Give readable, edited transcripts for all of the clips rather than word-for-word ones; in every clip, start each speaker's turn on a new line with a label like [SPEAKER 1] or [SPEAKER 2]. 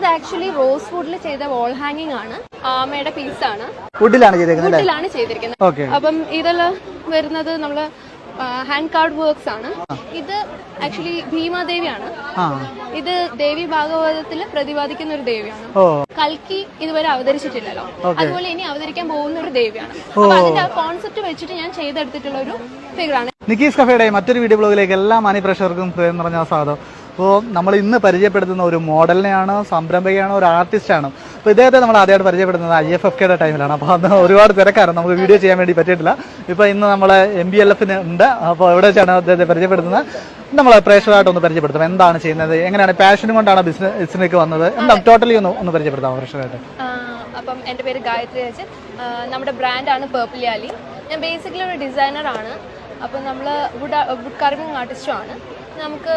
[SPEAKER 1] ഇത് actually rose വുഡിൽ ചെയ്ത വാൾ ഹാങ്ങിങ് ആണ്. ആമയുടെ പീസാണ്,
[SPEAKER 2] വുഡിലാണ് ചെയ്തിരിക്കുന്നത്.
[SPEAKER 1] അപ്പം ഇതെല്ലാം വരുന്നത് നമ്മള് ഹാൻഡ് കാർഡ് വർക്ക്സ് ആണ്. ഇത് ആക്ച്വലി ഭീമാദേവിയാണ്. ഇത് ദേവി ഭാഗവതത്തിൽ പ്രതിപാദിക്കുന്ന ഒരു ദേവിയാണ്. കൽക്കി ഇതുവരെ അവതരിച്ചിട്ടില്ലല്ലോ, അതുപോലെ ഇനി അവതരിക്കാൻ പോകുന്ന ഒരു ദേവിയാണ്. അപ്പൊ അതിന്റെ ആ കോൺസെപ്റ്റ് വെച്ചിട്ട് ഞാൻ ചെയ്തെടുത്തിട്ടുള്ള ഒരു ഫിഗറാണ്.
[SPEAKER 2] നിക്കീസ് കഫേയുടെ മറ്റൊരു വീഡിയോ ബ്ലോഗിലേക്ക് എല്ലാ മാന്യപ്രേക്ഷകർക്കും ഹൃദയം നിറഞ്ഞ സ്വാഗതം. അപ്പോൾ നമ്മൾ ഇന്ന് പരിചയപ്പെടുത്തുന്ന ഒരു മോഡലിനെയാണ്, സംരംഭകയാണ്, ഒരു ആർട്ടിസ്റ്റാണ്. അപ്പോൾ ഇദ്ദേഹത്തെ നമ്മൾ ആദ്യമായിട്ട് പരിചയപ്പെടുന്നത് IFFKയുടെ ടൈമിലാണ്. അപ്പോൾ അന്ന് ഒരുപാട് തിരക്കാണ്, നമുക്ക് വീഡിയോ ചെയ്യാൻ വേണ്ടി പറ്റിയിട്ടില്ല. ഇപ്പോൾ ഇന്ന് നമ്മളെ MBLF ഉണ്ട്. അപ്പോൾ എവിടെ വെച്ചാണ് അദ്ദേഹത്തെ പരിചയപ്പെടുത്തുന്നത്, നമ്മളെ പ്രേക്ഷകരായിട്ടൊന്ന് പരിചയപ്പെടുത്തും. എന്താണ് ചെയ്യുന്നത്, എങ്ങനെയാണ് പാഷനും കൊണ്ടാണ് ബിസിനസ്സിലേക്ക് വന്നത്, എന്താ ടോട്ടലി ഒന്ന് പരിചയപ്പെടുത്താം പ്രേക്ഷകരായിട്ട്.
[SPEAKER 1] അപ്പം എൻ്റെ പേര് ഗായത്രി അച്ഛൻ. നമ്മുടെ ബ്രാൻഡാണ് പേർപ്പിളിയാലി. ഞാൻ ബേസിക്കലി ഒരു ഡിസൈനറാണ്. അപ്പം നമ്മൾ വുഡ് കാർവിംഗ് ആർട്ടിസ്റ്റും ആണ്. നമുക്ക്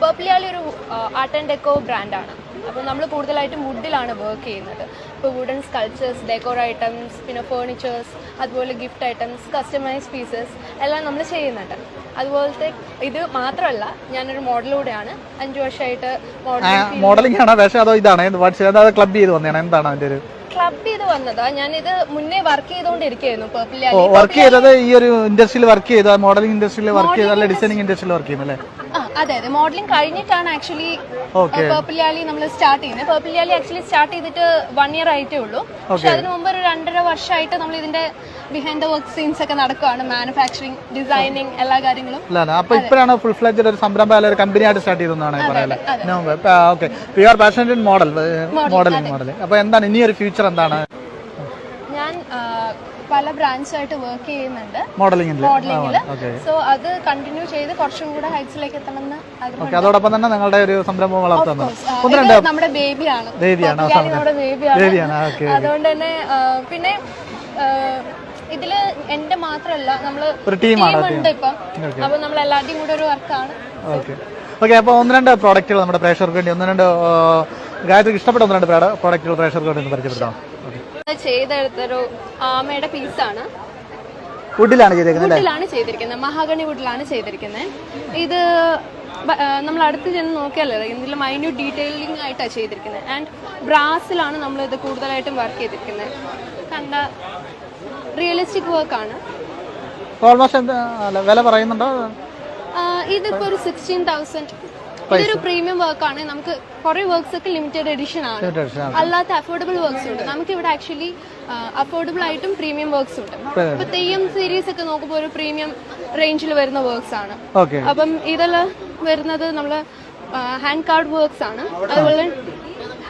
[SPEAKER 1] പേർപ്പിളിയാലി ഒരു ആർട്ട് ആൻഡ് ഡെക്കോ ബ്രാൻഡാണ്. അപ്പോൾ നമ്മൾ കൂടുതലായിട്ടും വുഡിലാണ് വർക്ക് ചെയ്യുന്നത്. ഇപ്പോൾ വുഡൻ സ്കൾപ്ചേഴ്സ്, ഡെക്കോർ ഐറ്റംസ്, പിന്നെ ഫേർണിച്ചേഴ്സ്, അതുപോലെ ഗിഫ്റ്റ് ഐറ്റംസ്, കസ്റ്റമൈസ് പീസസ് എല്ലാം നമ്മൾ ചെയ്യുന്നുണ്ട്. അതുപോലത്തെ ഇത് മാത്രമല്ല, ഞാനൊരു മോഡലൂടെയാണ്. 5 വർഷമായിട്ട്
[SPEAKER 2] മോഡലിംഗ് ആണ്. പക്ഷേ അതോ ഇതാണ് ക്ലബ് ചെയ്ത് വന്നതാണ്, എന്താണ് അതിന്റെ ഒരു
[SPEAKER 1] ക്ലബ് ചെയ്ത് വന്നതാ? ഞാനിത് മുന്നേ വർക്ക് ചെയ്തുകൊണ്ടിരിക്കുകയായിരുന്നു.
[SPEAKER 2] വർക്ക് ചെയ്തത് ഈ ഒരു ഇൻഡസ്ട്രിയിൽ വർക്ക് ചെയ്ത, മോഡലിംഗ് ഇൻഡസ്ട്രിയിൽ വർക്ക് ചെയ്ത, ഡിസൈനിങ് ഇൻഡസ്ട്രിയിൽ വർക്ക് ചെയ്യുന്നല്ലേ?
[SPEAKER 1] അതെ അതെ, മോഡലിംഗ് കഴിഞ്ഞിട്ടാണ് ആക്ച്വലി പേർപ്പിളിയാലി നമ്മൾ സ്റ്റാർട്ട് ചെയ്യുന്നത്. പേർപ്പിളിയാലി ആക്ച്വലി സ്റ്റാർട്ട് ചെയ്തിട്ട് 1 year ആയിട്ടേ ഉള്ളൂ. പക്ഷെ അതിന് മുമ്പ് ഒരു 2.5 വർഷമായിട്ട് നമ്മൾ ഇതിന്റെ ബിഹൈൻഡ് ദ വർക്ക് സീൻസ് ഒക്കെ നടക്കുകയാണ്. മാനുഫാക്ചറിങ്, ഡിസൈനിങ്, എല്ലാ കാര്യങ്ങളും.
[SPEAKER 2] അപ്പൊ ഇപ്പോഴാണ് ഫുൾ ഫ്ലെഡ്ജ് ഒരു സംരംഭം അല്ലെങ്കിൽ ഒരു കമ്പനി ആയിട്ട് സ്റ്റാർട്ട് ചെയ്തതാണ് മോഡലിംഗ്. അപ്പൊ എന്താണ് ഇനി ഒരു ഫ്യൂച്ചർ എന്താണ്?
[SPEAKER 1] ഞാൻ പല ബ്രാഞ്ചായിട്ട് വർക്ക് ചെയ്യുന്നുണ്ട്
[SPEAKER 2] മോഡലിംഗില്.
[SPEAKER 1] സോ അത് കണ്ടിന്യൂ ചെയ്ത് കുറച്ചും കൂടെ ഹൈറ്റ്സിലേക്ക് എത്തണമെന്ന്.
[SPEAKER 2] അതോടൊപ്പം തന്നെ നിങ്ങളുടെ ഒരു സംരംഭം വളർത്തുന്നു.
[SPEAKER 1] നമ്മുടെ ബേബിയാണ്. അതുകൊണ്ട് തന്നെ പിന്നെ ഇതില് എന്റെ മാത്രല്ല, നമ്മള് ഒരു ടീമുണ്ട് ഇപ്പം. അപ്പൊ നമ്മൾ എല്ലാവരുടെയും കൂടെ ഒരു വർക്കാണ്.
[SPEAKER 2] ഓക്കെ, അപ്പൊ 1-2 പ്രോഡക്റ്റുകൾ നമ്മുടെ പ്രേക്ഷകർക്ക് വേണ്ടി, 1-2 ഗായത്രിക്ക് ഇഷ്ടപ്പെട്ട 1-2 പ്രോഡക്റ്റുകൾ പ്രേക്ഷകർക്ക് വേണ്ടി പരിചയപ്പെടുത്താം.
[SPEAKER 1] ചെയ്തെടുത്തൊരു ആമയുടെ പീസാണ്.
[SPEAKER 2] വുഡിലാണ്
[SPEAKER 1] ചെയ്തിരിക്കുന്നത്. മഹാഗണി വുഡിലാണ് ചെയ്തിരിക്കുന്നത്. ഇത് നമ്മൾ അടുത്ത് ചെന്ന് നോക്കിയാലേ ഇതിൽ മൈന്യൂട്ട് ഡീറ്റെയിലിംഗ് ആയിട്ടാണ് ചെയ്തിരിക്കുന്നത്. ആൻഡ് ബ്രാസിലാണ് നമ്മൾ ഇത് കൂടുതലായിട്ടും വർക്ക് ചെയ്തിരിക്കുന്നത്. കണ്ട റിയലിസ്റ്റിക് വർക്കാണ്.
[SPEAKER 2] വില പറയുന്നുണ്ടോ?
[SPEAKER 1] ഇതിപ്പോ ഒരു 16,000. ഇതൊരു പ്രീമിയം വർക്കാണ്. നമുക്ക് കുറെ വർക്ക്സ് ഒക്കെ ലിമിറ്റഡ് എഡിഷൻ ആണ്. അല്ലാത്ത അഫോർഡബിൾ വർക്ക്സ് ഉണ്ട്. നമുക്ക് ഇവിടെ ആക്ച്വലി അഫോർഡബിൾ ആയിട്ടും പ്രീമിയം വർക്ക്സ് ഉണ്ട്. ഇപ്പൊ തെയ്യം സീരീസ് ഒക്കെ നോക്കുമ്പോൾ ഒരു പ്രീമിയം റേഞ്ചിൽ വരുന്ന വർക്ക്സ് ആണ്. അപ്പം ഇതെല്ലാം വരുന്നത് നമ്മള് ഹാൻഡ് കാർഡ് വർക്ക്സ് ആണ്. അതുപോലെ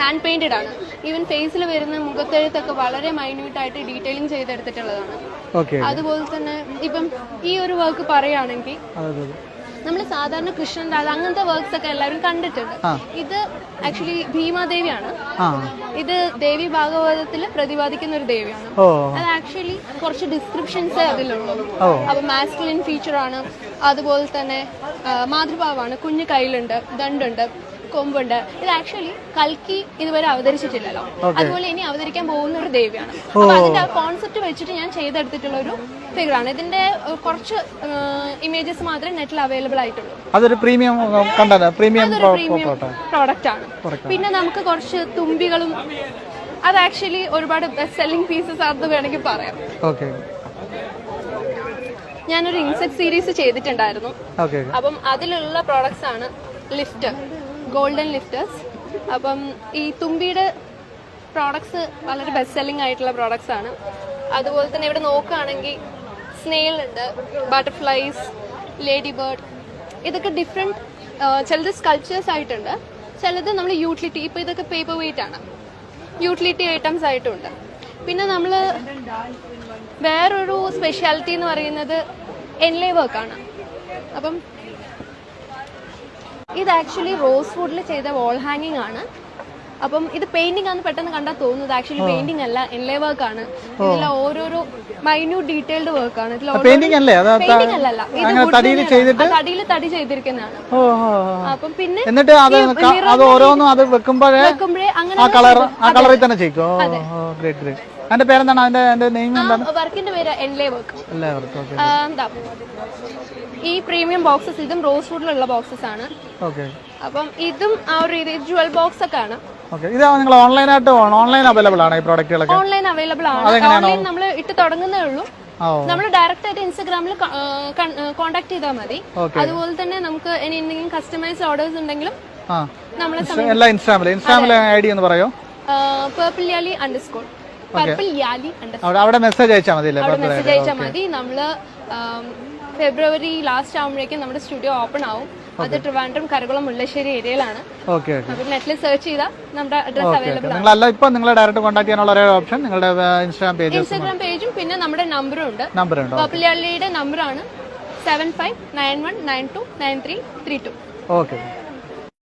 [SPEAKER 1] ഹാൻഡ് പെയിന്റഡ് ആണ്. ഈവൻ ഫേസിൽ വരുന്ന മുഖത്തെഴുത്തൊക്കെ വളരെ മൈന്യൂട്ട് ആയിട്ട് ഡീറ്റെയിലിംഗ് ചെയ്തെടുത്തിട്ടുള്ളതാണ്. അതുപോലെ തന്നെ ഇപ്പം ഈ ഒരു വർക്ക് പറയുകയാണെങ്കിൽ, നമ്മൾ സാധാരണ കൃഷ്ണൻ രാധ അങ്ങനത്തെ വർക്ക്സ് ഒക്കെ എല്ലാവരും കണ്ടിട്ടുണ്ട്. ഇത് ആക്ച്വലി ഭീമാദേവിയാണ്. ഇത് ദേവി ഭാഗവതത്തിൽ പ്രതിപാദിക്കുന്ന ഒരു ദേവിയാണ്. അത് ആക്ച്വലി കുറച്ച് ഡിസ്ക്രിപ്ഷൻസ് അതിലുള്ളൂ. അപ്പൊ മാസ്കുലിൻ ഫീച്ചർ ആണ്. അതുപോലെ തന്നെ മാതൃഭാവമാണ്. കുഞ്ഞു കയ്യിലുണ്ട്, ദണ്ടുണ്ട്, കൊമ്പുണ്ട്. ഇത് ആക്ച്വലി കൽക്കി ഇതുവരെ അവതരിച്ചിട്ടില്ലല്ലോ, അതുപോലെ ഇനി അവതരിക്കാൻ പോകുന്ന ഒരു ദേവിയാണ്. അപ്പൊ അതിന്റെ ആ കോൺസെപ്റ്റ് വെച്ചിട്ട് ഞാൻ ചെയ്തെടുത്തിട്ടുള്ള ഒരു ഫിഗറാണ്. ഇതിന്റെ കുറച്ച് ഇമേജസ് മാത്രമേ നെറ്റിൽ അവൈലബിൾ ആയിട്ടുള്ളൂ.
[SPEAKER 2] അതൊരു പ്രീമിയം
[SPEAKER 1] പ്രോഡക്റ്റ് ആണ്. പിന്നെ നമുക്ക് കുറച്ച് തുമ്പികളും, അത് ആക്ച്വലി ഒരുപാട് ബെസ്റ്റ് സെല്ലിംഗ് പീസസ് ആണെന്ന് വേണമെങ്കിൽ പറയാം. ഞാനൊരു ഇൻസെക്ട് സീരീസ് ചെയ്തിട്ടുണ്ടായിരുന്നു. അപ്പം അതിലുള്ള പ്രോഡക്ട്സ് ആണ് ലിഫ്റ്റ്, ഗോൾഡൻ ലിഫ്റ്റേഴ്സ്. അപ്പം ഈ തുമ്പിയുടെ പ്രോഡക്ട്സ് വളരെ ബെസ്റ്റ് സെല്ലിംഗ് ആയിട്ടുള്ള പ്രോഡക്ട്സ് ആണ്. അതുപോലെ തന്നെ ഇവിടെ നോക്കുകയാണെങ്കിൽ സ്നെയിൽ ഉണ്ട്, ബട്ടർഫ്ലൈസ്, ലേഡി ബേർഡ്. ഇതൊക്കെ ഡിഫറെൻറ്റ്. ചിലത് സ്കൾപ്ചേഴ്സ് ആയിട്ടുണ്ട്, ചിലത് നമ്മൾ യൂട്ടിലിറ്റി. ഇപ്പോൾ ഇതൊക്കെ പേപ്പർ വെയിറ്റ് ആണ്, യൂട്ടിലിറ്റി ഐറ്റംസ് ആയിട്ടുണ്ട്. പിന്നെ നമ്മൾ വേറൊരു സ്പെഷ്യാലിറ്റി എന്ന് പറയുന്നത് എൻലേ വർക്കാണ്. അപ്പം ഇത് ആക്ച്വലി റോസ് വുഡിൽ ചെയ്ത വാൾ ഹാങ്ങിങ് ആണ്. അപ്പം ഇത് പെയിന്റിംഗ് ആണെന്ന് പെട്ടെന്ന് കണ്ടാൽ തോന്നുന്നത് ആക്ച്വലി പെയിന്റിംഗ് അല്ല, എൻലേ വർക്ക് ആണ്. ഇതിൽ ഓരോരോ മൈന്യൂട്ട് ഡീറ്റെയിൽഡ് വർക്ക് ആണ്. തടിയിൽ തടി ചെയ്തിരിക്കുന്നതാണ്. അപ്പം പിന്നെ വെക്കുമ്പോഴേ അങ്ങനെ വർക്കിന്റെ പേര് എൻലേ വർക്ക്. ഈ പ്രീമിയം ബോക്സസ്, ഇതും റോസ് വുഡിലുള്ള ബോക്സസ് ആണ്. അപ്പം ഇതും ആ ഒരു രീതി ജുവൽ ബോക്സ് ഒക്കെ ആണ്.
[SPEAKER 2] ഓക്കെ ഇത് നിങ്ങൾ ഓൺലൈൻ അവൈലബിൾ ആണ് ഈ പ്രോഡക്റ്റുകളൊക്കെ?
[SPEAKER 1] ഓൺലൈൻ അവൈലബിൾ ആണ്. ഓൺലൈൻ നമ്മൾ ഇട്ട് തുടങ്ങുന്നേ ഉള്ളൂ. നമ്മൾ ഡയറക്റ്റ് ആയിട്ട് ഇൻസ്റ്റാഗ്രാമിൽ കോൺടാക്ട് ചെയ്താൽ മതി. അതുപോലെ തന്നെ നമുക്ക് ഇനി എന്തെങ്കിലും കസ്റ്റമൈസ്ഡ് ഓർഡേഴ്സ് ഉണ്ടെങ്കിലും നമ്മളെ
[SPEAKER 2] ഇൻസ്റ്റാഗ്രാമിലെ ഐഡി എന്ന് പറയോ?
[SPEAKER 1] purpleyaly_.
[SPEAKER 2] അവിടെ മെസ്സേജ് അയച്ചാൽ മതി.
[SPEAKER 1] മെസ്സേജ് അയച്ചാൽ മതി. നമ്മള് ഫെബ്രുവരി ലാസ്റ്റ് ആകുമ്പോഴേക്കും നമ്മുടെ സ്റ്റുഡിയോ ഓപ്പൺ ആവും. അത് ട്രിവാൻഡ്രം, കരകുളം, മുല്ലശ്ശേരി ഏരിയയിലാണ്. നെറ്റിൽ സെർച്ച് ചെയ്താൽ നമ്മുടെ അഡ്രസ് അവൈലബിൾ ആണ്.
[SPEAKER 2] നിങ്ങളെ ഡയറക്റ്റ് കോൺടാക്ട് ചെയ്യാനുള്ള ഒരേ ഓപ്ഷൻ നിങ്ങളുടെ ഇൻസ്റ്റാഗ്രാം
[SPEAKER 1] പേജും പിന്നെ നമ്മുടെ നമ്പറും ഉണ്ട്. പർപ്പിൾ യാലിയുടെ നമ്പറാണ് 7591929332.
[SPEAKER 2] ഓക്കെ.